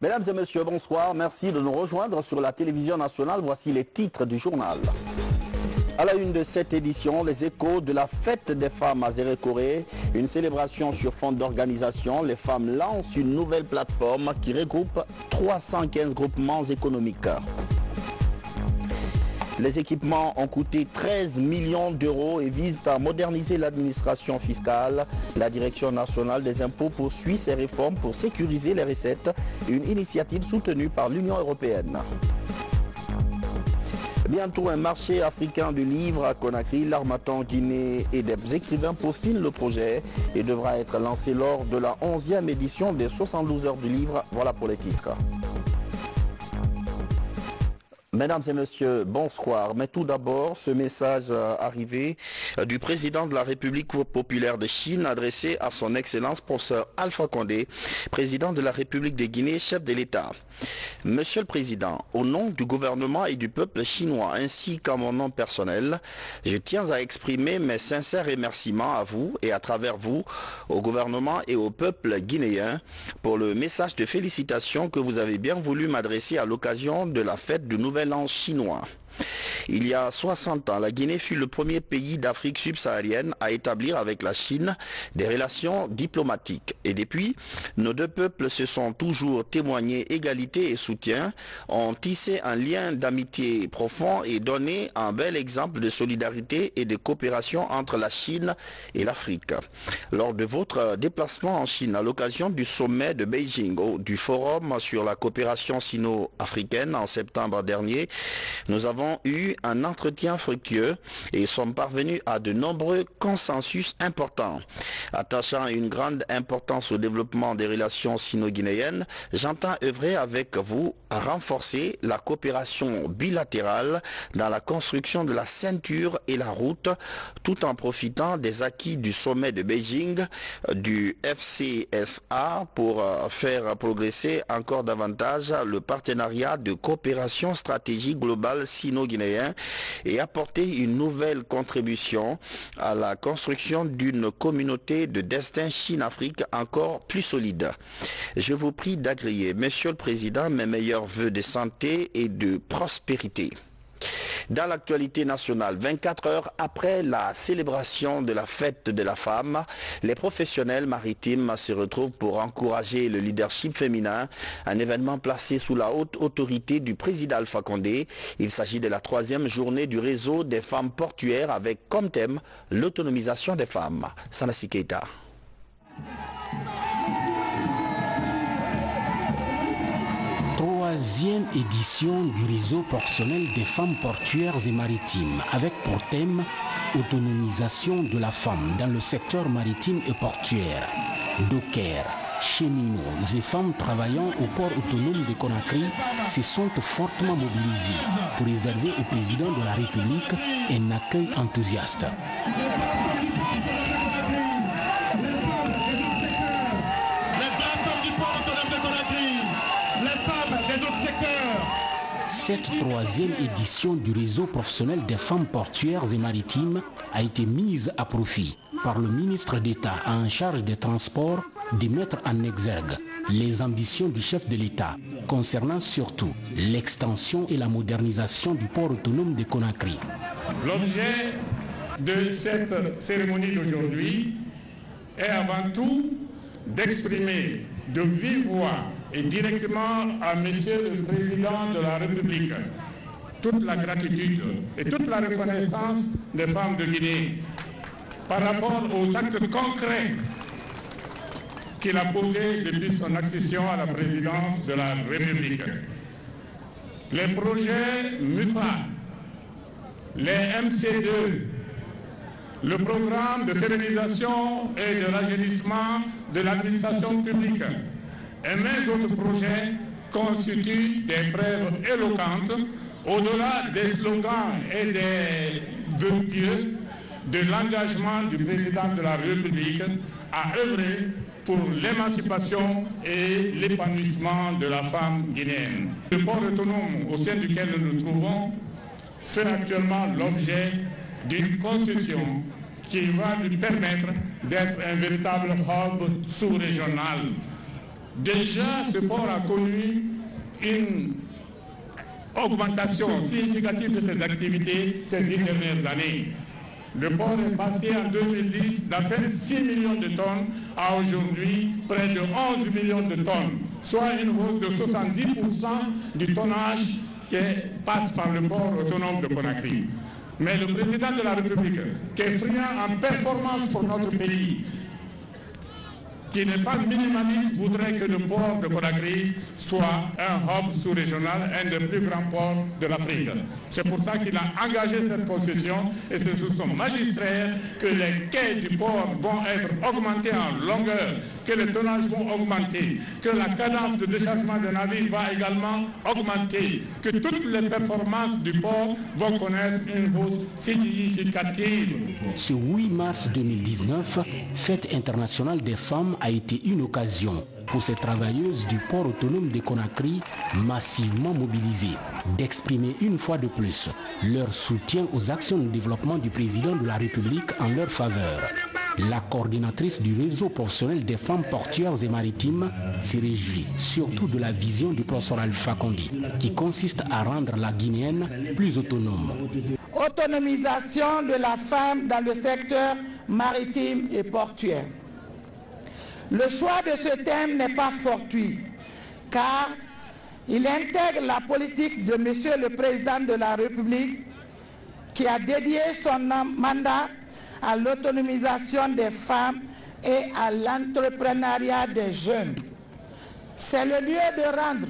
Mesdames et messieurs, bonsoir. Merci de nous rejoindre sur la télévision nationale. Voici les titres du journal. À la une de cette édition, les échos de la fête des femmes à Zérékoré. Une célébration sur fond d'organisation. Les femmes lancent une nouvelle plateforme qui regroupe 315 groupements économiques. Les équipements ont coûté 13 millions d'euros et visent à moderniser l'administration fiscale. La Direction nationale des impôts poursuit ses réformes pour sécuriser les recettes, une initiative soutenue par l'Union européenne. Bientôt un marché africain du livre à Conakry. L'Harmattan Guinée et des écrivains peaufinent le projet et devra être lancé lors de la 11e édition des 72 heures du livre. Voilà pour les titres. Mesdames et messieurs, bonsoir. Mais tout d'abord, ce message arrivé du président de la République populaire de Chine adressé à son Excellence professeur Alpha Condé, président de la République de Guinée, chef de l'État. Monsieur le Président, au nom du gouvernement et du peuple chinois ainsi qu'à mon nom personnel, je tiens à exprimer mes sincères remerciements à vous et à travers vous au gouvernement et au peuple guinéen pour le message de félicitations que vous avez bien voulu m'adresser à l'occasion de la fête du Nouvel An chinois. Il y a 60 ans, la Guinée fut le premier pays d'Afrique subsaharienne à établir avec la Chine des relations diplomatiques. Et depuis, nos deux peuples se sont toujours témoignés égalité et soutien, ont tissé un lien d'amitié profond et donné un bel exemple de solidarité et de coopération entre la Chine et l'Afrique. Lors de votre déplacement en Chine à l'occasion du sommet de Beijing, du forum sur la coopération sino-africaine en septembre dernier, nous avons eu un entretien fructueux et sommes parvenus à de nombreux consensus importants. Attachant une grande importance au développement des relations sino-guinéennes, j'entends œuvrer avec vous à renforcer la coopération bilatérale dans la construction de la ceinture et la route, tout en profitant des acquis du sommet de Beijing, du FCSA, pour faire progresser encore davantage le partenariat de coopération stratégique globale sino-guinéen et apporter une nouvelle contribution à la construction d'une communauté de destin Chine-Afrique encore plus solide. Je vous prie d'agréer, Monsieur le Président, mes meilleurs vœux de santé et de prospérité. Dans l'actualité nationale, 24 heures après la célébration de la fête de la femme, les professionnels maritimes se retrouvent pour encourager le leadership féminin, un événement placé sous la haute autorité du président Alpha Condé. Il s'agit de la 3e journée du réseau des femmes portuaires avec comme thème l'autonomisation des femmes. Sanassi Keita. Troisième édition du réseau professionnel des femmes portuaires et maritimes avec pour thème autonomisation de la femme dans le secteur maritime et portuaire. Dockers, cheminots et femmes travaillant au port autonome de Conakry se sont fortement mobilisés pour réserver au président de la République un accueil enthousiaste. Cette 3e édition du réseau professionnel des femmes portuaires et maritimes a été mise à profit par le ministre d'État en charge des transports de mettre en exergue les ambitions du chef de l'État concernant surtout l'extension et la modernisation du port autonome de Conakry. L'objet de cette cérémonie d'aujourd'hui est avant tout d'exprimer de vive voix et directement à Monsieur le Président de la République toute la gratitude et toute la reconnaissance des femmes de Guinée par rapport aux actes concrets qu'il a posés depuis son accession à la présidence de la République. Les projets MUFA, les MC2, le programme de féminisation et de rajeunissement de l'administration publique et même d'autres projets constituent des preuves éloquentes, au-delà des slogans et des vœux pieux, de l'engagement du président de la République à œuvrer pour l'émancipation et l'épanouissement de la femme guinéenne. Le port autonome au sein duquel nous nous trouvons fait actuellement l'objet d'une construction qui va lui permettre d'être un véritable hub sous-régional. Déjà, ce port a connu une augmentation significative de ses activités ces 10 dernières années. Le port est passé en 2010 d'à peine 6 millions de tonnes à aujourd'hui près de 11 millions de tonnes, soit une hausse de 70% du tonnage qui passe par le port autonome de Conakry. Mais le président de la République, qui est friand en performance pour notre pays, qui n'est pas minimaliste, voudrait que le port de Conakry soit un hub sous-régional, un des plus grands ports de l'Afrique. C'est pour ça qu'il a engagé cette concession et c'est sous son magistère que les quais du port vont être augmentés en longueur, que les tonnages vont augmenter, que la cadence de déchargement des navires va également augmenter, que toutes les performances du port vont connaître une hausse significative. Ce 8 mars 2019, Fête internationale des femmes a été une occasion pour ces travailleuses du port autonome de Conakry, massivement mobilisées, d'exprimer une fois de plus leur soutien aux actions de développement du président de la République en leur faveur. La coordinatrice du réseau professionnel des femmes portuaires et maritimes se réjouit surtout de la vision du professeur Alpha Condé, qui consiste à rendre la Guinéenne plus autonome. Autonomisation de la femme dans le secteur maritime et portuaire. Le choix de ce thème n'est pas fortuit, car il intègre la politique de Monsieur le Président de la République, qui a dédié son mandat à l'autonomisation des femmes et à l'entrepreneuriat des jeunes. C'est le lieu de rendre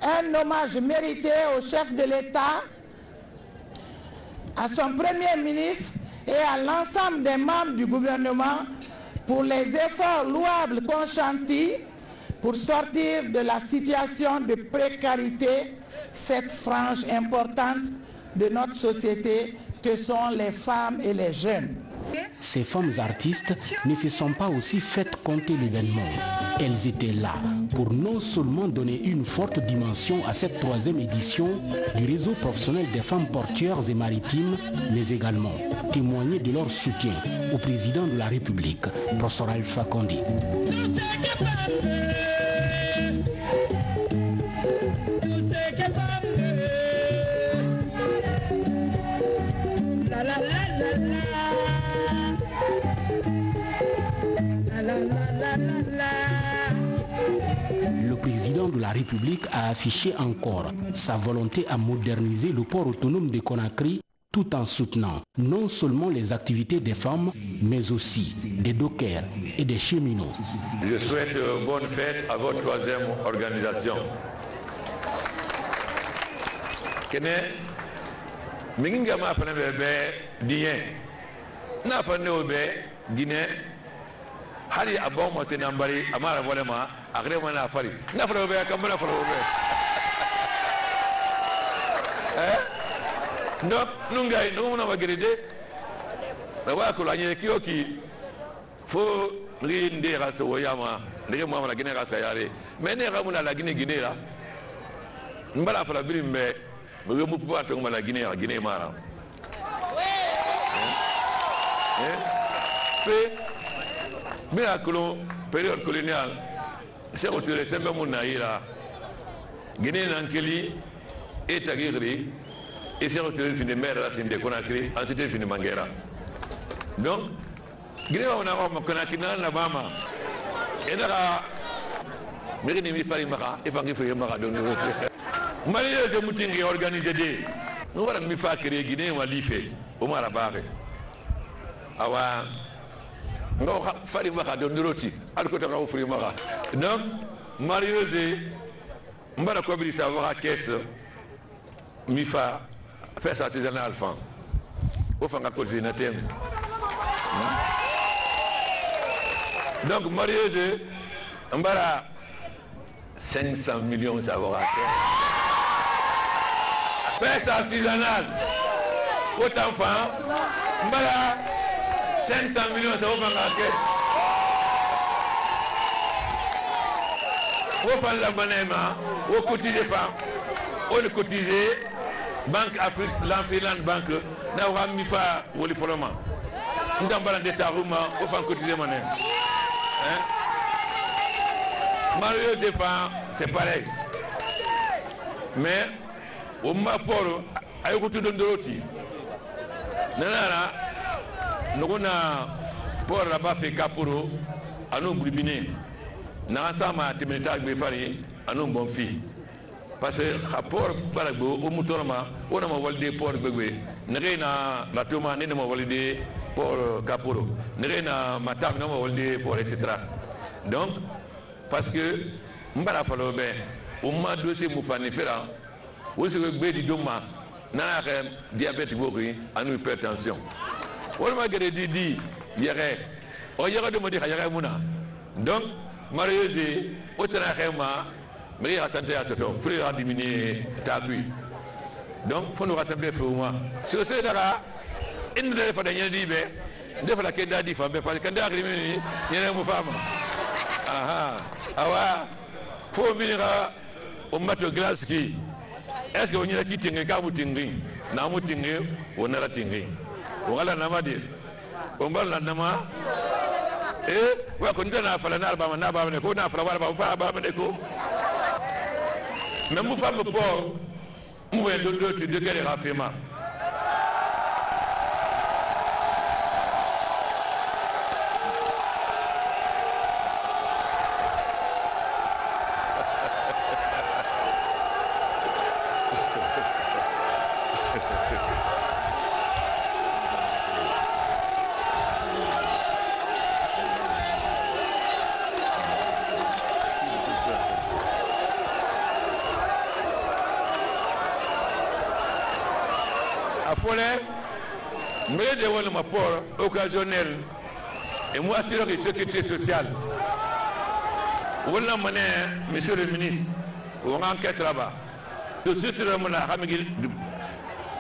un hommage mérité au chef de l'État, à son Premier ministre et à l'ensemble des membres du gouvernement pour les efforts louables consentis pour sortir de la situation de précarité, cette frange importante de notre société que sont les femmes et les jeunes. Ces femmes artistes ne se sont pas aussi faites compter l'événement. Elles étaient là pour non seulement donner une forte dimension à cette 3e édition du réseau professionnel des femmes portuaires et maritimes, mais également témoigner de leur soutien au président de la République, professeur Alpha Condé. Le président de la République a affiché encore sa volonté à moderniser le port autonome de Conakry tout en soutenant non seulement les activités des femmes, mais aussi des dockers et des cheminots. Je souhaite bonne fête à votre 3e organisation. Kene minginga ma fana be dien na fana be Guinée hari abon mo se nambari amara volema agre mana fari na fana be kamana fana be no nungai no na wagrede na wa ko la nye kioki fo linde raso woyama ndege mo la Guinée raso yare mais ne ramuna la Guinée la mbala fala birimbe me mu pouvoir to la Guinée mara bien que période coloniale c'est autorisé c'est même naïra Guinée nankeli et tagiri et c'est autorisé fin de mer là c'est de Conakry ensuite fin de Manguera donc Guinée on a Conakry na bama et là mais ni mi fari maka et pas ngi fari maka donc Mali je mutingi organisé de nous voilà mi fa créer Guinée wali fait au mara bare awa ngo fari maka do ndroti al ko taw fari maka donc Marie-José mbara ko bi savoir caisse mi fa faire artisanal fan au fanga coordinateur donc Marie-José mbara 500 millions savoir pêche artisanale autant enfant mbala 500 millions ça va faire au fan la banema au cotiser femmes au cotiser banque Afrique l'Anfiland banque na wa mi fa woli foloma ndam bala de sa ruma au fan cotiser mané hein Mario Zéphane, c'est pareil. Mais, au Maporo, à Yokutu Dondoroti, Nanara, nous avons pour là-bas fait Caporo, à nos Brubinés. Nous avons un témétage de Fari, à nos bons filles. Parce que rapport par au Moutorama, on a validé pour Bégué. Nous avons la Toma, nous avons validé pour Caporo. Nous avons Matam, nous avons validé pour etc. Donc, parce que mbara falo be o ma dossier mu fani fera o se be di doma na re diabète bokri anu hypertension o ma gere di yere o yere de mo di yere muna donc mariage o tra khema mais à santé à ce temps frère a diminué tabu donc faut nous rassembler pour moi sur ce dara in de fa dañe di be def la kenda di fa be parce que nda krimi yene mu fama aha awa faut venir au mato glaski est-ce que on y a qui tingue ka mutingi na mutingi on a la tingi on ala na madi on bal na nama wa ko ndana fala na alba na ba ne ko na fala ba fa ba ne ko même mu femme pour mu e do de quel rafema mais de un apport occasionnel et moi c'est la sécurité sociale. Voilà monsieur le ministre, on enquête là-bas. De ce que on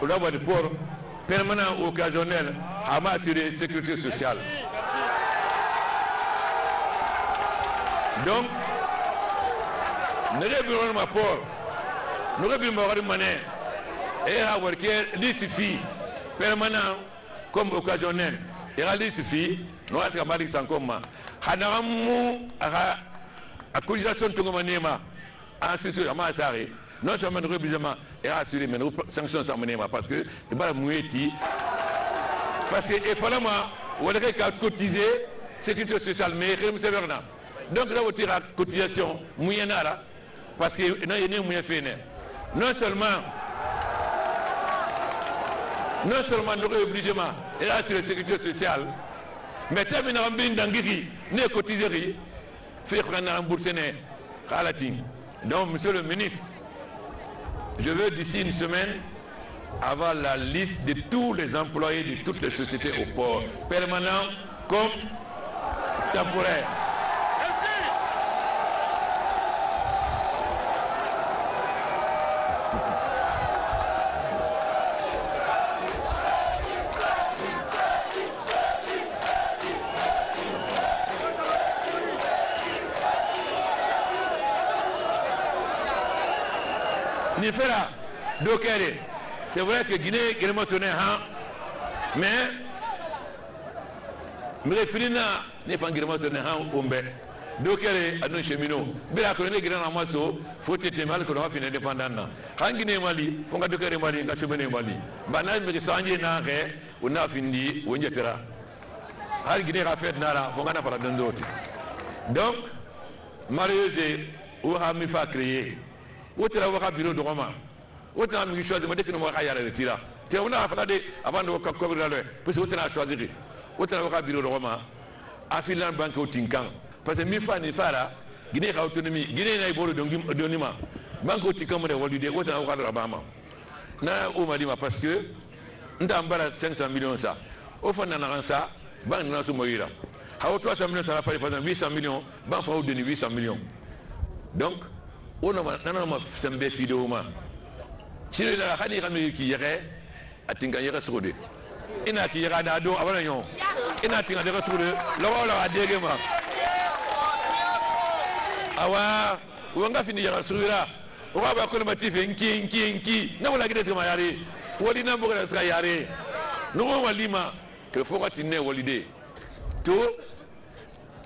a un port permanent occasionnel à m'assurer la sécurité sociale. Donc, nous avons un port, nous avons un monnaie et avoir l'ici permanent comme occasionnel. Il y a des filles, nous avons des gens comme moi. Nous avons la cotisation de Tongomanema, ensuite, non seulement le rébusement est assuré, mais nous sanctions sans Manema parce que il va mouiller. Parce que, effectivement, on a cotisé sécurité sociale, mais il y a donc, là, on la cotisation moyennara parce qu'il y a un moyen fait. Non seulement nous avons obligé et là sur la sécurité sociale, mais terminé en bin d'angiri, ne cotiserie, fait qu'on a remboursé donc, monsieur le ministre, je veux d'ici une semaine avoir la liste de tous les employés de toutes les sociétés au port, permanents comme temporaires. C'est vrai que Guinée est mentionné, mais Mrefilina n'est pas mentionné au Ombe. Donc elle est à nos cheminots. Mais la colonie Guinée en Masso, faut être mal que l'on a fini indépendant. Quand Guinée Mali, on a deux Mali, on a chemin Mali. Banal, mais Sanjé Nare, on a fini, on y était là. Al Guinée a fait Nara, on a pas d'autre. Donc, Marie-Josée, où a mis fa créer. Où est le bureau de Roma? Autant de choses de modèle que nous avons retiré. Tu as fait avant de couvrir le parce que tu as choisi. Autant de bureau de Roma, à Finlande, Banque au Tinkan. Parce que Mifa n'est pas là, Guinée a autonomie, Guinée n'a pas de Nima. Banque au Tinkan, on a validé, autant de Rabama. Na au Malima parce que nous avons 500 millions ça. Au fond, on a ça, Banque n'a pas de Moïra. À 300 millions, ça va faire 800 millions, Banque a donné 800 millions. Donc, on a un vidéo. Si le Khani Rami qui irait, à Tingayera Soudé. Il n'a qui ira d'ado avant l'union. Il n'a qu'à dire Soudé, l'eau a dégagé. Awa, on va finir à Soudra. On va avoir colmatif, Nki, non, la Grèce Mayari, Walina Bourassa Yari. Nous, on va Lima, que faut attiner Walidé. Tout,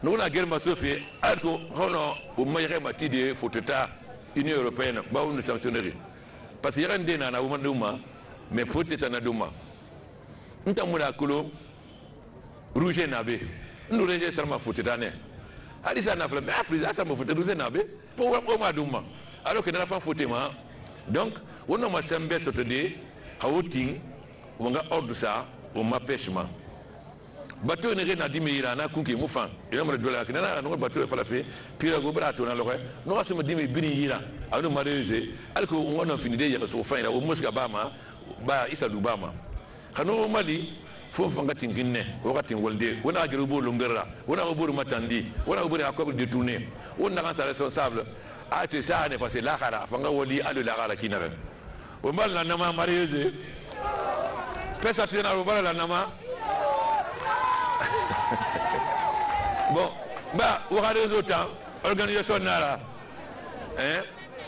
nous on a guerre ma Sophie, alors on au meilleur mati de Foteta, Union européenne, bah on nous sanctionnerait. Parce qu'il y a un déna na Oumandouma, mais Foteta na Douma. Nous avons la couleur rouge nabe, nous réjouissons seulement Foteta né. Alisa n'a pas mais après ça me Foteta rouge nabe pour Oumandouma. Alors que dans la fin Fotema, donc on a ma sembe sotode, haouting, on a ordre ça, on m'a pêchement. Bateau n'est rien à dire mais il en a conquis moufan. Il a me dit que nous bateau est falafé, puis le gobrato dans l'oreille. Nous avons dit mais bini ira. Alors nous mariés, alors qu'on a fini hier sur fin là au Moscou Bama, bah Issa Dubama. Quand nous on m'a dit faut faire un tingine, on va tingolder, on a géré longera, on a ouvert matandi, on a ouvert accord détourné, on a un responsable. Ah tu sais ça n'est pas c'est la cara, fanga wali à la cara qui n'a rien. On m'a la nama mariés. Pesa tena on va la nama. Bon, bah, on a des autres, organisation Nara,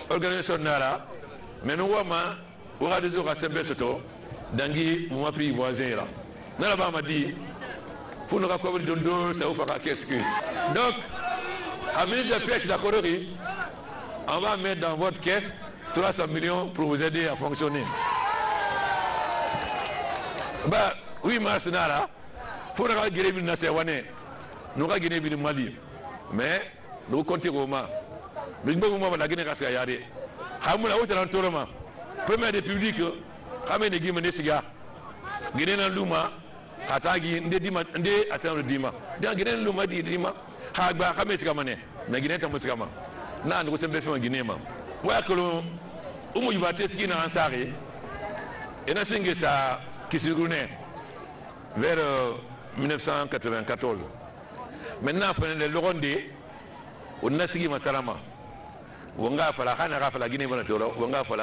organisation Nara, mais nous on a des autres à Saint-Berceau, d'Angui, mon pays voisin là. Nala m'a dit, pour nous raconter de nous, ça vous fera qu'est-ce que. Donc, à ministre de pêche de la Corée, on va mettre dans votre caisse 300 millions pour vous aider à fonctionner. Bah, oui, mars Nara, pour nous raconter de nous, nous avons gagné le Mali, mais nous comptons comment. Nous avons gagné le Kaskayade. Nous avons gagné le tournoi. Première République, nous avons gagné le Siga. Gagné le Luma, Hatagi, Ndima, Ndé, Assemblée Dima. Nous avons gagné le Luma, Dima, Hagba, Hameskamane, mais gagné le Muskama. Nous avons gagné le Guinée. Voilà que nous avons battu ce qui est en Saré. Et nous avons gagné ça qui se roulait vers 1994. Maintenant, le Lorondé, on a signé Massalama. On a fait la Guinée, on a fait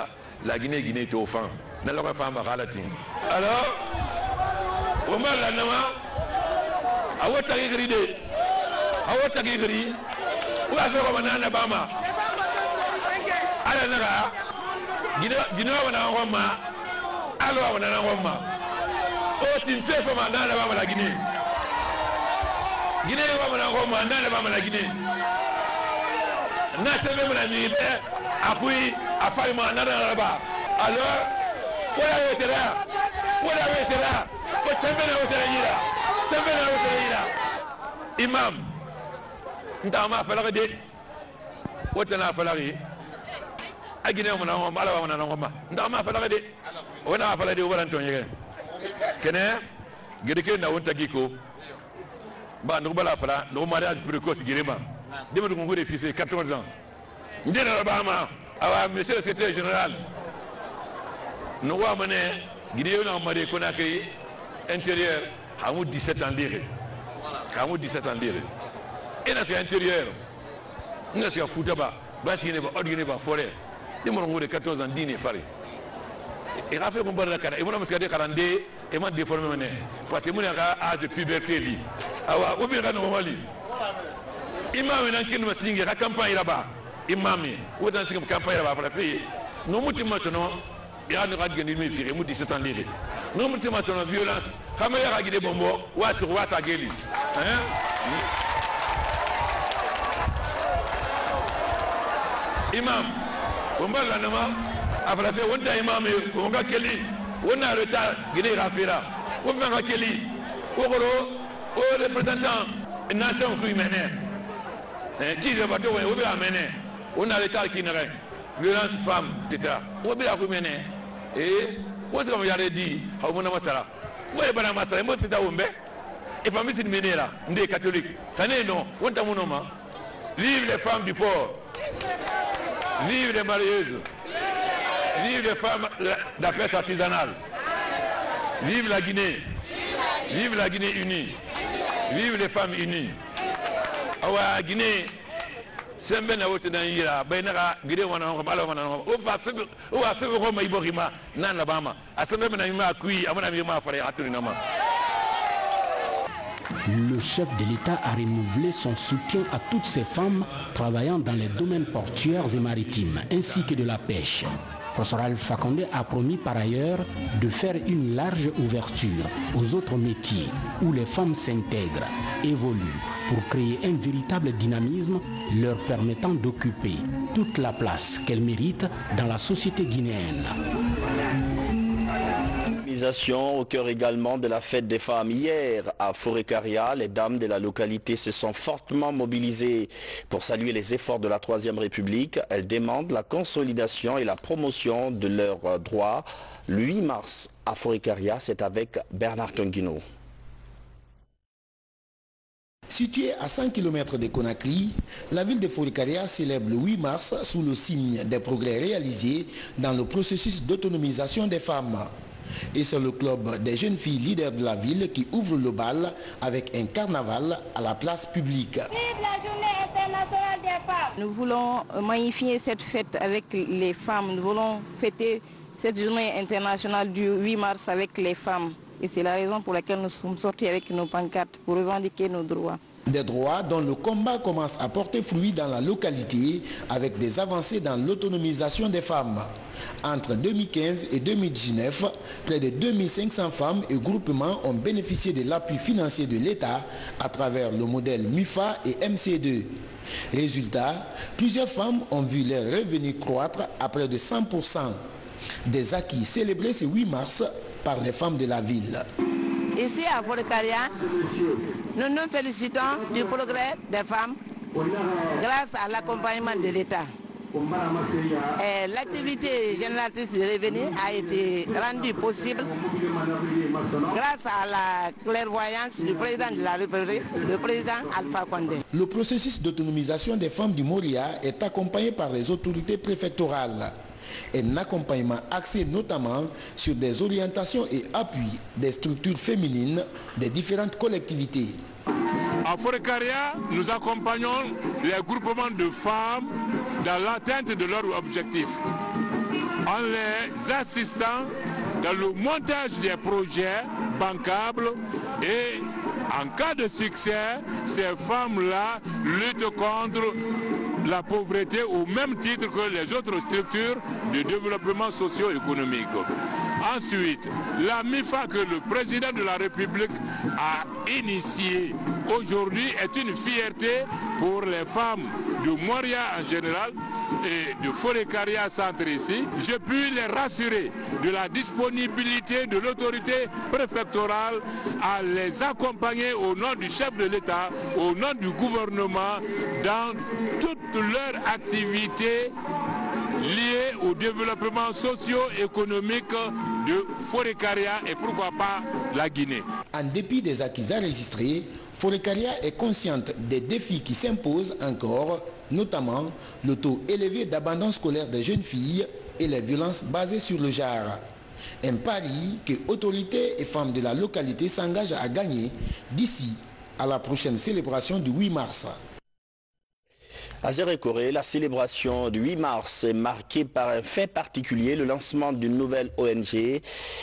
la Guinée, Guinée, au fin. On a fait la Galatin. Alors, on a la Nama, à votre agri, à votre agri, où a fait comme un Abama. À la Nara, Guinée, on a un Roma, alors on a un Roma. Oh, tu me fais comme un Abama la Guinée. Guinée va me Roma, n'a pas la Guinée. N'a pas même la nuit, après, après moi, n'a pas. Alors, voilà où est là, voilà où est là, c'est bien où est là, c'est bien où est là. Imam, n'a pas fallu aider. Où est là, fallu. À Guinée, on a un Roma, on a un Roma. N'a pas fallu aider. On a fallu aider au Valentin. Kene, Guédeke n'a pas Giko. Bah, nous voilà, nous mariage précoce, Guéréma. Dès que nous avons des fils, 14 ans. Nous sommes Alabama, monsieur le secrétaire général. Nous avons mené, Guinée, nous avons marié Conakry, intérieur, à 17 ans d'iré. À 17 ans d'iré. Et nous sommes intérieur. Nous sommes Foutaba, Bassine, Odguine, Forêt. Nous avons 14 ans d'iré, Paris. Et Raphaël Moubaraka, et moi, je suis 42, et moi, déformé, parce que moi, j'ai âge de puberté. Awa obi ga no wali imam nan kin masinge ka campagne là-bas imami wodan singam campagne là-bas para fi no mutima sono ya no ga geni mi fi mu 17 ans lire no mutima sono violence kama ya ga gide bombo wa sur wa sa geli imam bomba la nama après fait wonda imam ko ga keli wona retard gide rafira ko ga keli ko goro au représentant nation qui mène qui le bateau où bien mené on a l'état qui n'aurait violence femme etc où bien qui mène et où est-ce qu'on y a dit au monde masala où est bana masala moi c'est à Ombe et famille c'est mené là des catholiques tané non on t'a mon nom vive les femmes du port vive les marieuses vive les femmes de la pêche artisanale vive la Guinée unie. Vive les femmes unies. Awa Guinée, c'est bien à haute d'Aïra, Benara, Guinée, on a fait Roma Iborima, Nan Labama, à ce même Naïma, Kui, à mon ami Mafare, à Turinama. Le chef de l'État a renouvelé son soutien à toutes ces femmes travaillant dans les domaines portuaires et maritimes, ainsi que de la pêche. Professeur Alpha Condé a promis par ailleurs de faire une large ouverture aux autres métiers où les femmes s'intègrent, évoluent pour créer un véritable dynamisme leur permettant d'occuper toute la place qu'elles méritent dans la société guinéenne. Au cœur également de la fête des femmes hier à Forécaria, les dames de la localité se sont fortement mobilisées pour saluer les efforts de la Troisième République. Elles demandent la consolidation et la promotion de leurs droits. Le 8 mars à Forécaria, c'est avec Bernard Tonguino. Située à 100 km de Conakry, la ville de Forécaria célèbre le 8 mars sous le signe des progrès réalisés dans le processus d'autonomisation des femmes. Et c'est le club des jeunes filles leaders de la ville qui ouvre le bal avec un carnaval à la place publique. Vive la journée internationale des femmes! Nous voulons magnifier cette fête avec les femmes. Nous voulons fêter cette journée internationale du 8 mars avec les femmes. Et c'est la raison pour laquelle nous sommes sortis avec nos pancartes pour revendiquer nos droits. Des droits dont le combat commence à porter fruit dans la localité avec des avancées dans l'autonomisation des femmes. Entre 2015 et 2019, près de 2500 femmes et groupements ont bénéficié de l'appui financier de l'État à travers le modèle MUFA et MC2. Résultat, plusieurs femmes ont vu leurs revenus croître à près de 100%. Des acquis célébrés ce 8 mars par les femmes de la ville. Ici à Forécaria, nous nous félicitons du progrès des femmes grâce à l'accompagnement de l'État. L'activité génératrice de revenus a été rendue possible grâce à la clairvoyance du président de la République, le président Alpha Condé. Le processus d'autonomisation des femmes du Moria est accompagné par les autorités préfectorales. Un accompagnement axé notamment sur des orientations et appuis des structures féminines des différentes collectivités. À Forécaria, nous accompagnons les groupements de femmes dans l'atteinte de leurs objectifs, en les assistant dans le montage des projets bancables et en cas de succès, ces femmes-là luttent contre la pauvreté au même titre que les autres structures de développement socio-économique. Ensuite, la MIFA que le président de la République a initiée aujourd'hui est une fierté pour les femmes de Moria en général et de Forécaria Centre ici. Je puis les rassurer de la disponibilité de l'autorité préfectorale à les accompagner au nom du chef de l'État, au nom du gouvernement, dans toutes leurs activités liées au développement socio-économique de Forécaria et pourquoi pas la Guinée. En dépit des acquis enregistrés, Forécaria est consciente des défis qui s'imposent encore, notamment le taux élevé d'abandon scolaire des jeunes filles et les violences basées sur le genre. Un pari que autorités et femmes de la localité s'engagent à gagner d'ici à la prochaine célébration du 8 mars. À Zérékoré, la célébration du 8 mars est marquée par un fait particulier, le lancement d'une nouvelle ONG.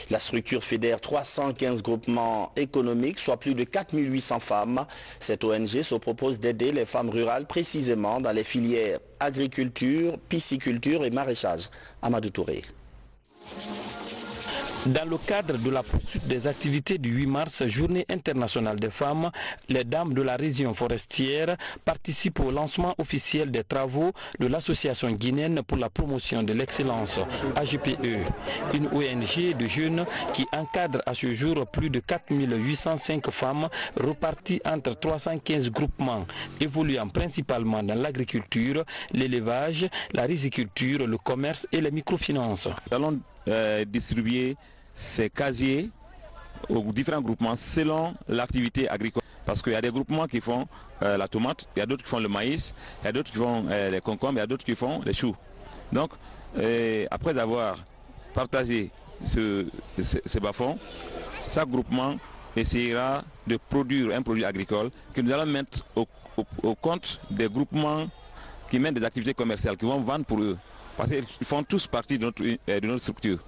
La structure fédère 315 groupements économiques, soit plus de 4800 femmes. Cette ONG se propose d'aider les femmes rurales précisément dans les filières agriculture, pisciculture et maraîchage. Amadou Touré. Dans le cadre de la poursuite des activités du 8 mars, journée internationale des femmes, les dames de la région forestière participent au lancement officiel des travaux de l'Association guinéenne pour la promotion de l'excellence, AGPE, une ONG de jeunes qui encadre à ce jour plus de 4805 femmes reparties entre 315 groupements, évoluant principalement dans l'agriculture, l'élevage, la riziculture, le commerce et les microfinances. Nous allons distribuer ces casiers aux différents groupements selon l'activité agricole. Parce qu'il y a des groupements qui font la tomate, il y a d'autres qui font le maïs, il y a d'autres qui font les concombres, il y a d'autres qui font les choux. Donc, après avoir partagé ces bas-fonds, chaque groupement essayera de produire un produit agricole que nous allons mettre au compte des groupements qui mènent des activités commerciales, qui vont vendre pour eux. Parce qu'ils font tous partie de notre structure.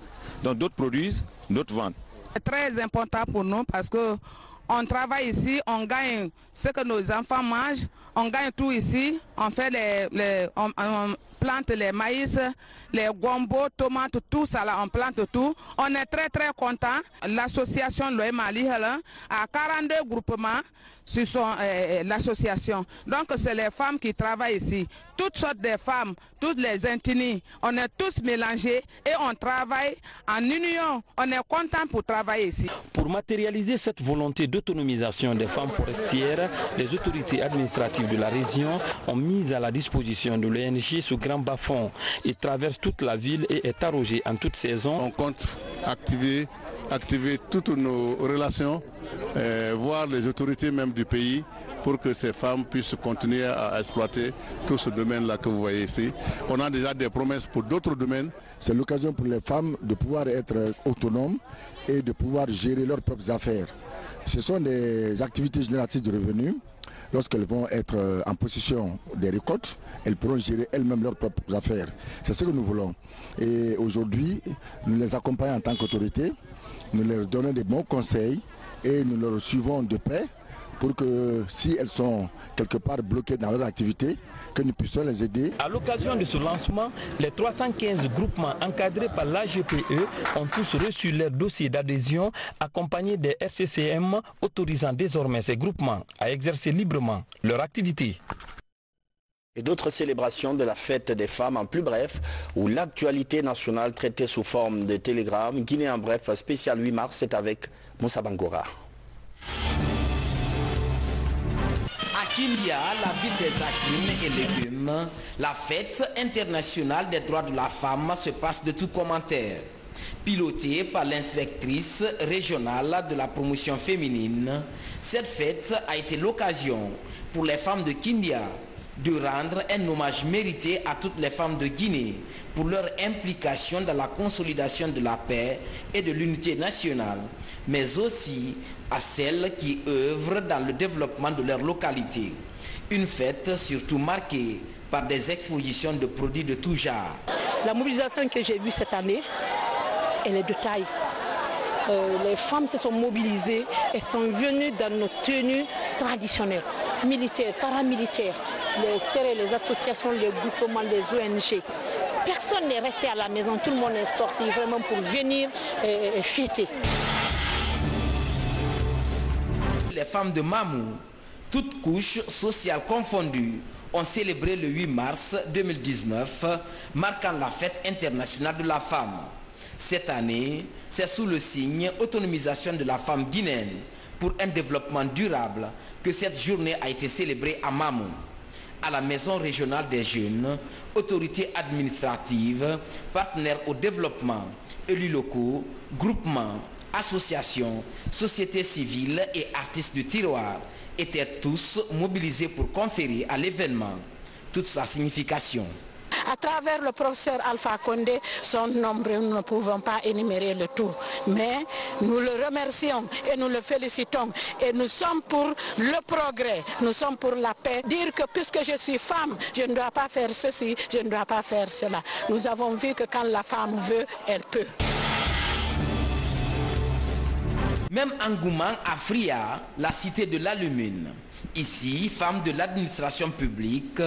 Donc d'autres produisent, d'autres vendent. C'est très important pour nous parce qu'on travaille ici, on gagne ce que nos enfants mangent, on gagne tout ici, on fait plante les maïs, les gombos, tomates, tout ça là, on plante tout. On est très contents. L'association Loé Mali a 42 groupements sur l'association. Donc c'est les femmes qui travaillent ici. Toutes sortes de femmes, toutes les ethnies, on est tous mélangés et on travaille en union. On est content pour travailler ici. Pour matérialiser cette volonté d'autonomisation des femmes forestières, les autorités administratives de la région ont mis à la disposition de l'ONG ce grand bas-fond. Il traverse toute la ville et est arrosé en toute saison. On compte activer toutes nos relations, voir les autorités même du pays, pour que ces femmes puissent continuer à exploiter tout ce domaine-là que vous voyez ici. On a déjà des promesses pour d'autres domaines. C'est l'occasion pour les femmes de pouvoir être autonomes et de pouvoir gérer leurs propres affaires. Ce sont des activités génératrices de revenus. Lorsqu'elles vont être en possession des récoltes, elles pourront gérer elles-mêmes leurs propres affaires. C'est ce que nous voulons. Et aujourd'hui, nous les accompagnons en tant qu'autorité, nous leur donnons des bons conseils et nous leur suivons de près, pour que si elles sont quelque part bloquées dans leur activité, que nous puissions les aider. À l'occasion de ce lancement, les 315 groupements encadrés par l'AGPE ont tous reçu leur dossier d'adhésion accompagné des RCCM autorisant désormais ces groupements à exercer librement leur activité. Et d'autres célébrations de la fête des femmes en plus bref, où l'actualité nationale traitée sous forme de télégramme, Guinée en bref, spécial 8 mars, c'est avec Moussa Bangora. À Kindia, la ville des agrumes et légumes, la fête internationale des droits de la femme se passe de tout commentaire. Pilotée par l'inspectrice régionale de la promotion féminine, cette fête a été l'occasion pour les femmes de Kindia de rendre un hommage mérité à toutes les femmes de Guinée pour leur implication dans la consolidation de la paix et de l'unité nationale, mais aussi à celles qui œuvrent dans le développement de leur localité. Une fête surtout marquée par des expositions de produits de tout genre. La mobilisation que j'ai vue cette année, elle est de taille. Les femmes se sont mobilisées et sont venues dans nos tenues traditionnelles, militaires, paramilitaires, les associations, les groupements, les ONG. Personne n'est resté à la maison, tout le monde est sorti vraiment pour venir fêter. Les femmes de Mamou, toutes couches sociales confondues, ont célébré le 8 mars 2019, marquant la fête internationale de la femme. Cette année, c'est sous le signe autonomisation de la femme guinéenne pour un développement durable que cette journée a été célébrée à Mamou. À la Maison régionale des jeunes, autorités administratives, partenaires au développement, élus locaux, groupements, associations, sociétés civiles et artistes du tiroir étaient tous mobilisés pour conférer à l'événement toute sa signification. À travers le professeur Alpha Condé, son nombre, nous ne pouvons pas énumérer le tout. Mais nous le remercions et nous le félicitons. Et nous sommes pour le progrès, nous sommes pour la paix. Dire que puisque je suis femme, je ne dois pas faire ceci, je ne dois pas faire cela. Nous avons vu que quand la femme veut, elle peut. Même engouement à Fria, la cité de l'Alumine. Ici, femmes de l'administration publique,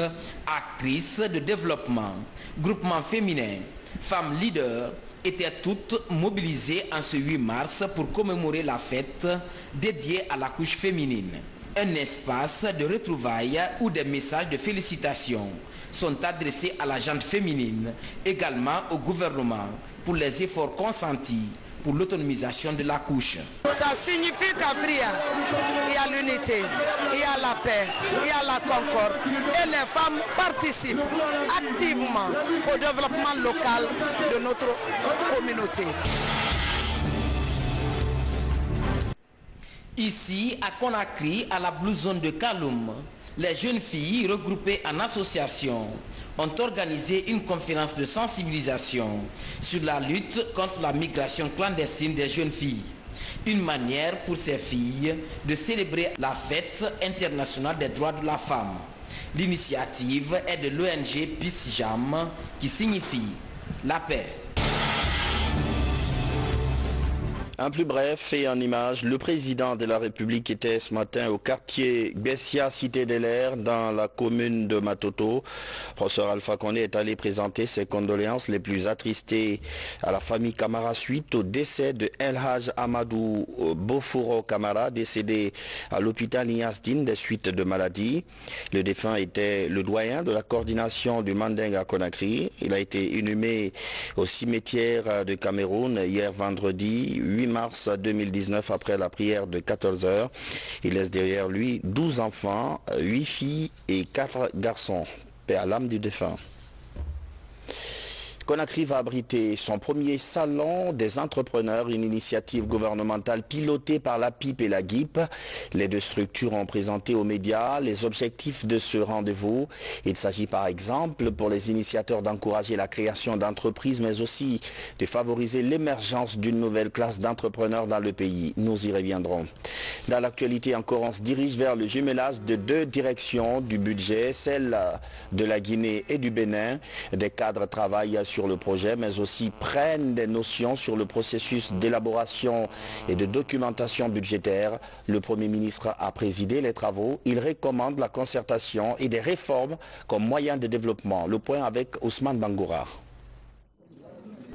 actrices de développement, groupements féminins, femmes leaders, étaient toutes mobilisées en ce 8 mars pour commémorer la fête dédiée à la couche féminine. Un espace de retrouvailles où des messages de félicitations sont adressés à la gente féminine, également au gouvernement pour les efforts consentis pour l'autonomisation de la couche. Ça signifie qu'Afrique, il y a l'unité, il y a la paix, il y a la concorde. Et les femmes participent activement au développement local de notre communauté. Ici, à Conakry, à la Blue Zone de Kaloum, les jeunes filles regroupées en association ont organisé une conférence de sensibilisation sur la lutte contre la migration clandestine des jeunes filles. Une manière pour ces filles de célébrer la fête internationale des droits de la femme. L'initiative est de l'ONG Peace Jam qui signifie la paix. Un plus bref et en image, le président de la République était ce matin au quartier Bessia, Cité de l'Air, dans la commune de Matoto. Professeur Alpha Condé est allé présenter ses condoléances les plus attristées à la famille Camara suite au décès de El Haj Amadou Boforo Camara, décédé à l'hôpital Niasdine des suites de maladie. Le défunt était le doyen de la coordination du Manding à Conakry. Il a été inhumé au cimetière de Cameroun hier vendredi 8 mars 2019 après la prière de 14 h. Il laisse derrière lui 12 enfants, 8 filles et 4 garçons. Paix à l'âme du défunt. Conakry va abriter son premier salon des entrepreneurs, une initiative gouvernementale pilotée par la PIP et la GIP. Les deux structures ont présenté aux médias les objectifs de ce rendez-vous. Il s'agit par exemple pour les initiateurs d'encourager la création d'entreprises, mais aussi de favoriser l'émergence d'une nouvelle classe d'entrepreneurs dans le pays. Nous y reviendrons. Dans l'actualité encore, on se dirige vers le jumelage de deux directions du budget, celle de la Guinée et du Bénin. Des cadres travaillent sur le projet, mais aussi prennent des notions sur le processus d'élaboration et de documentation budgétaire. Le Premier ministre a présidé les travaux. Il recommande la concertation et des réformes comme moyen de développement. Le point avec Ousmane Bangoura.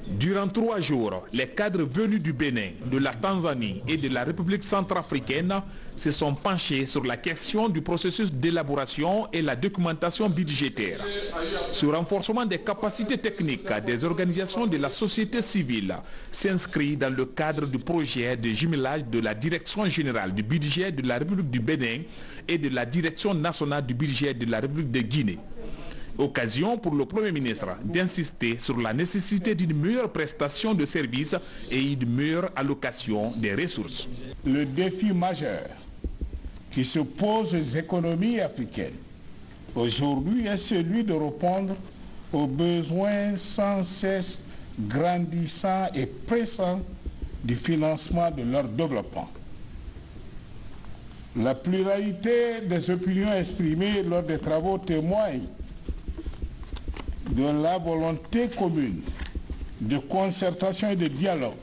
Durant 3 jours, les cadres venus du Bénin, de la Tanzanie et de la République centrafricaine se sont penchés sur la question du processus d'élaboration et la documentation budgétaire. Ce renforcement des capacités techniques des organisations de la société civile s'inscrit dans le cadre du projet de jumelage de la Direction générale du budget de la République du Bénin et de la Direction nationale du budget de la République de Guinée. Occasion pour le Premier ministre d'insister sur la nécessité d'une meilleure prestation de services et une meilleure allocation des ressources. Le défi majeur qui se pose aux économies africaines aujourd'hui est celui de répondre aux besoins sans cesse grandissants et pressants du financement de leur développement. La pluralité des opinions exprimées lors des travaux témoigne de la volonté commune de concertation et de dialogue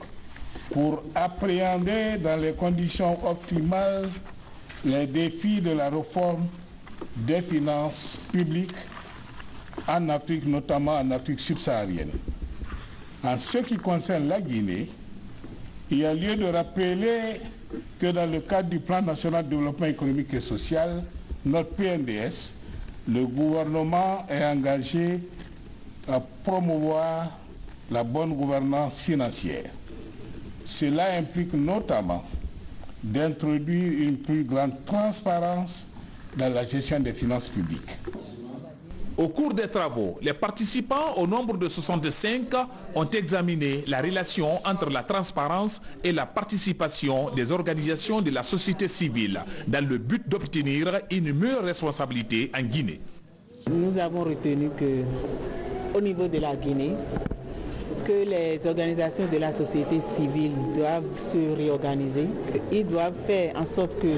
pour appréhender dans les conditions optimales les défis de la réforme des finances publiques en Afrique, notamment en Afrique subsaharienne. En ce qui concerne la Guinée, il y a lieu de rappeler que dans le cadre du Plan national de développement économique et social, notre PNDS, le gouvernement est engagé à promouvoir la bonne gouvernance financière. Cela implique notamment d'introduire une plus grande transparence dans la gestion des finances publiques. Au cours des travaux, les participants au nombre de 65 ont examiné la relation entre la transparence et la participation des organisations de la société civile dans le but d'obtenir une meilleure responsabilité en Guinée. Nous avons retenu que au niveau de la Guinée, que les organisations de la société civile doivent se réorganiser. Ils doivent faire en sorte que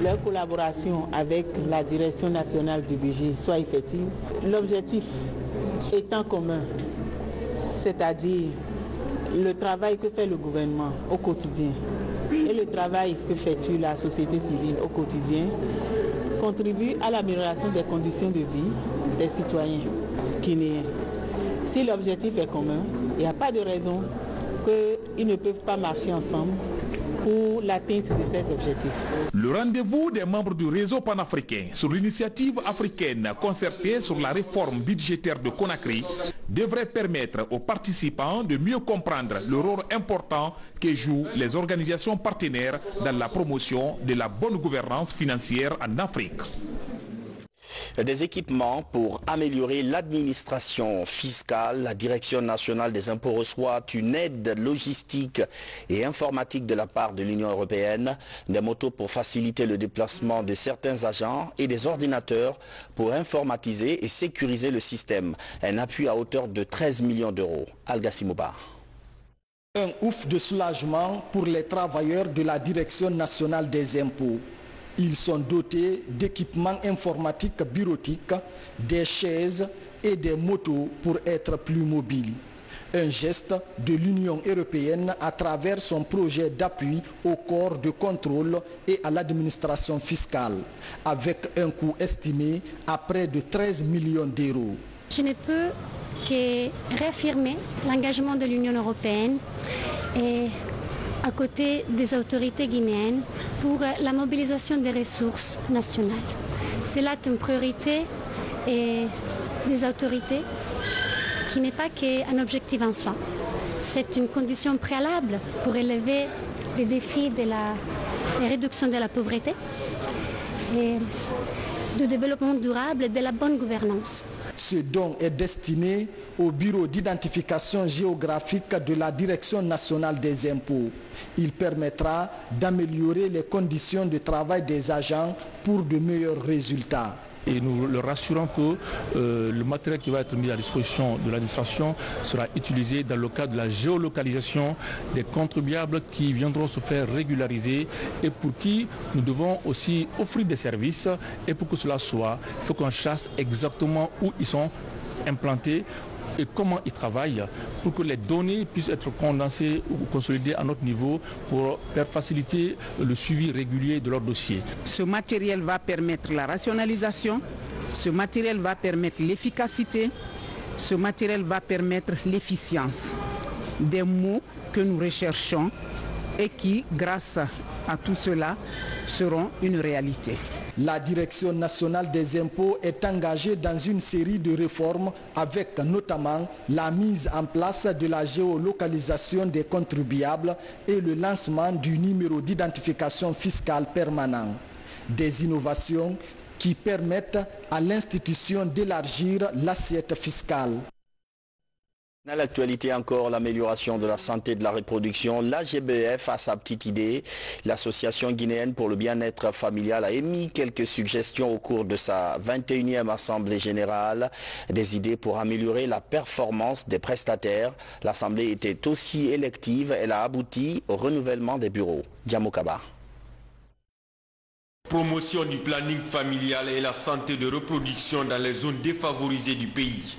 leur collaboration avec la direction nationale du budget soit effective. L'objectif étant commun, c'est-à-dire le travail que fait le gouvernement au quotidien et le travail que fait la société civile au quotidien contribue à l'amélioration des conditions de vie des citoyens guinéens. Si l'objectif est commun, il n'y a pas de raison qu'ils ne peuvent pas marcher ensemble pour l'atteinte de ces objectifs. Le rendez-vous des membres du réseau panafricain sur l'initiative africaine concertée sur la réforme budgétaire de Conakry devrait permettre aux participants de mieux comprendre le rôle important que jouent les organisations partenaires dans la promotion de la bonne gouvernance financière en Afrique. Des équipements pour améliorer l'administration fiscale. La Direction nationale des impôts reçoit une aide logistique et informatique de la part de l'Union européenne, des motos pour faciliter le déplacement de certains agents et des ordinateurs pour informatiser et sécuriser le système. Un appui à hauteur de 13 millions d'euros. Algassimouba. Un ouf de soulagement pour les travailleurs de la Direction nationale des impôts. Ils sont dotés d'équipements informatiques bureautiques, des chaises et des motos pour être plus mobiles. Un geste de l'Union européenne à travers son projet d'appui au corps de contrôle et à l'administration fiscale, avec un coût estimé à près de 13 millions d'euros. Je ne peux que réaffirmer l'engagement de l'Union européenne et à côté des autorités guinéennes pour la mobilisation des ressources nationales. C'est là une priorité et des autorités qui n'est pas qu'un objectif en soi. C'est une condition préalable pour élever les défis de la réduction de la pauvreté et du développement durable et de la bonne gouvernance. Ce don est destiné au bureau d'identification géographique de la Direction nationale des impôts. Il permettra d'améliorer les conditions de travail des agents pour de meilleurs résultats. Et nous leur rassurons que le matériel qui va être mis à disposition de l'administration sera utilisé dans le cadre de la géolocalisation des contribuables qui viendront se faire régulariser et pour qui nous devons aussi offrir des services. Et pour que cela soit, il faut qu'on sache exactement où ils sont implantés et comment ils travaillent pour que les données puissent être condensées ou consolidées à notre niveau pour faciliter le suivi régulier de leurs dossiers. Ce matériel va permettre la rationalisation, ce matériel va permettre l'efficacité, ce matériel va permettre l'efficience. Des mots que nous recherchons et qui, grâce à tout cela, seront une réalité. La Direction nationale des impôts est engagée dans une série de réformes avec notamment la mise en place de la géolocalisation des contribuables et le lancement du numéro d'identification fiscale permanent. Des innovations qui permettent à l'institution d'élargir l'assiette fiscale. Dans l'actualité encore, l'amélioration de la santé de la reproduction, l'AGBF a sa petite idée. L'Association guinéenne pour le bien-être familial a émis quelques suggestions au cours de sa 21e Assemblée générale. Des idées pour améliorer la performance des prestataires. L'Assemblée était aussi élective. Elle a abouti au renouvellement des bureaux. Djamokaba. Promotion du planning familial et la santé de reproduction dans les zones défavorisées du pays.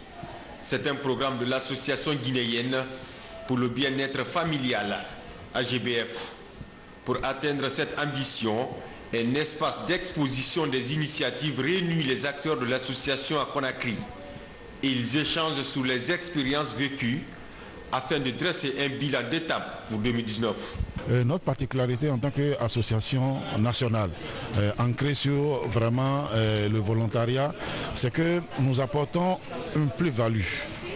C'est un programme de l'Association guinéenne pour le bien-être familial, AGBF. Pour atteindre cette ambition, un espace d'exposition des initiatives réunit les acteurs de l'association à Conakry. Ils échangent sur les expériences vécues afin de dresser un bilan d'étape pour 2019. Notre particularité en tant qu'association nationale, ancrée sur vraiment le volontariat, c'est que nous apportons une plus-value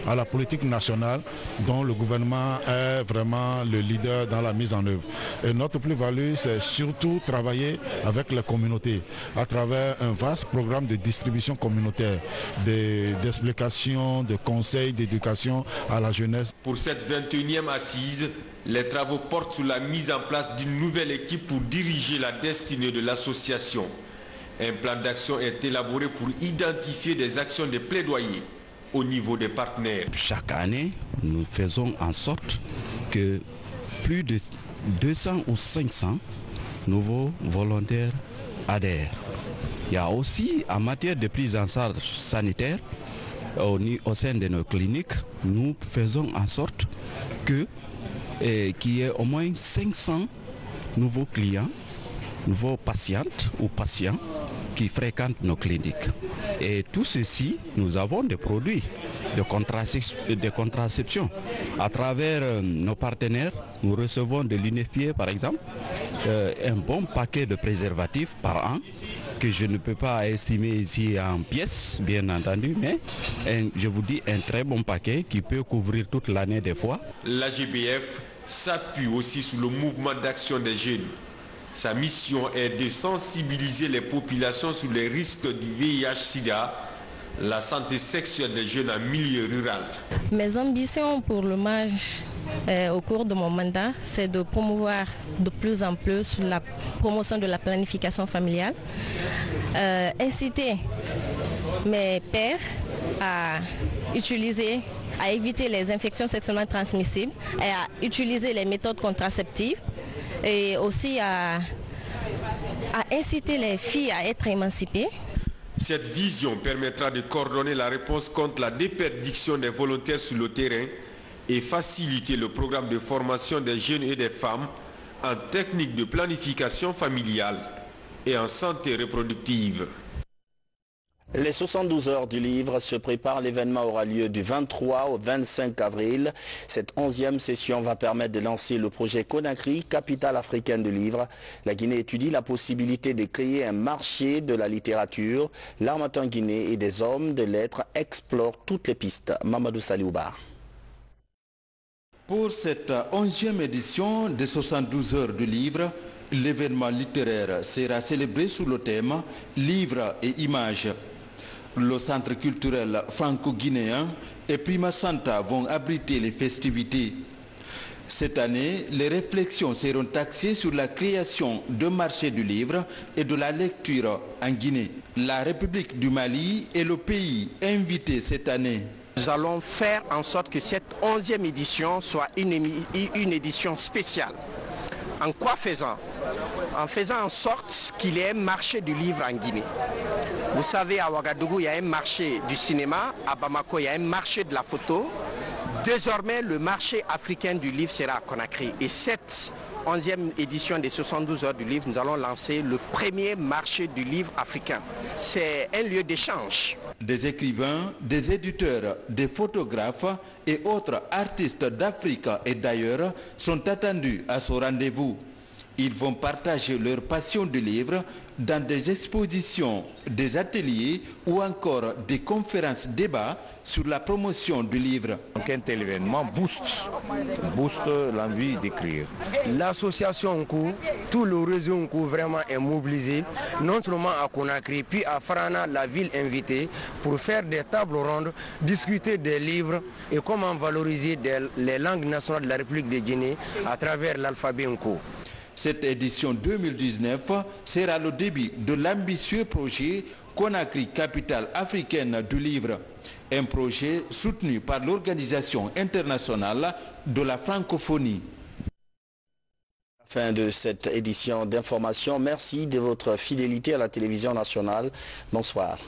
à la politique nationale dont le gouvernement est vraiment le leader dans la mise en œuvre. Et notre plus-value, c'est surtout travailler avec les communautés à travers un vaste programme de distribution communautaire, d'explications, de conseils, d'éducation à la jeunesse. Pour cette 21e assise, les travaux portent sur la mise en place d'une nouvelle équipe pour diriger la destinée de l'association. Un plan d'action est élaboré pour identifier des actions de plaidoyer au niveau des partenaires. Chaque année, nous faisons en sorte que plus de 200 ou 500 nouveaux volontaires adhèrent. Il y a aussi, en matière de prise en charge sanitaire, au sein de nos cliniques, nous faisons en sorte qu'il y ait au moins 500 nouveaux clients, nouveaux patientes ou patients qui fréquentent nos cliniques. Et tout ceci, nous avons des produits de contraception. À travers nos partenaires, nous recevons de l'UNFPA par exemple, un bon paquet de préservatifs par an, que je ne peux pas estimer ici en pièces, bien entendu, mais je vous dis un très bon paquet qui peut couvrir toute l'année des fois. L'AGBF s'appuie aussi sur le mouvement d'action des jeunes. Sa mission est de sensibiliser les populations sur les risques du VIH-Sida, la santé sexuelle des jeunes en milieu rural. Mes ambitions pour le MAJ au cours de mon mandat, c'est de promouvoir de plus en plus la promotion de la planification familiale, inciter mes pairs à éviter les infections sexuellement transmissibles et à utiliser les méthodes contraceptives et aussi à inciter les filles à être émancipées. Cette vision permettra de coordonner la réponse contre la déperdiction des volontaires sur le terrain et faciliter le programme de formation des jeunes et des femmes en technique de planification familiale et en santé reproductive. Les 72 heures du livre se préparent. L'événement aura lieu du 23 au 25 avril. Cette 11e session va permettre de lancer le projet Conakry, capitale africaine du livre. La Guinée étudie la possibilité de créer un marché de la littérature. L'Harmattan Guinée et des hommes de lettres explorent toutes les pistes. Mamadou Saliouba. Pour cette 11e édition des 72 heures du livre, l'événement littéraire sera célébré sous le thème « Livres et images ». Le centre culturel franco-guinéen et Prima Santa vont abriter les festivités. Cette année, les réflexions seront axées sur la création d'un marché du livre et de la lecture en Guinée. La République du Mali est le pays invité cette année. Nous allons faire en sorte que cette 11e édition soit une édition spéciale. En quoi faisant? En faisant en sorte qu'il y ait un marché du livre en Guinée. Vous savez, à Ouagadougou, il y a un marché du cinéma, à Bamako, il y a un marché de la photo. Désormais, le marché africain du livre sera à Conakry. Et cette 11e édition des 72 heures du livre, nous allons lancer le premier marché du livre africain. C'est un lieu d'échange. Des écrivains, des éditeurs, des photographes et autres artistes d'Afrique et d'ailleurs sont attendus à ce rendez-vous. Ils vont partager leur passion du livre dans des expositions, des ateliers ou encore des conférences-débats sur la promotion du livre. Donc un tel événement booste l'envie d'écrire. L'association en cours, tout le réseau en cours vraiment est mobilisé, non seulement à Conakry, puis à Frana, la ville invitée, pour faire des tables rondes, discuter des livres et comment valoriser les langues nationales de la République de Guinée à travers l'alphabet en cours. Cette édition 2019 sera le début de l'ambitieux projet Conakry, capitale africaine du livre. Un projet soutenu par l'Organisation internationale de la francophonie. Fin de cette édition d'information. Merci de votre fidélité à la télévision nationale. Bonsoir.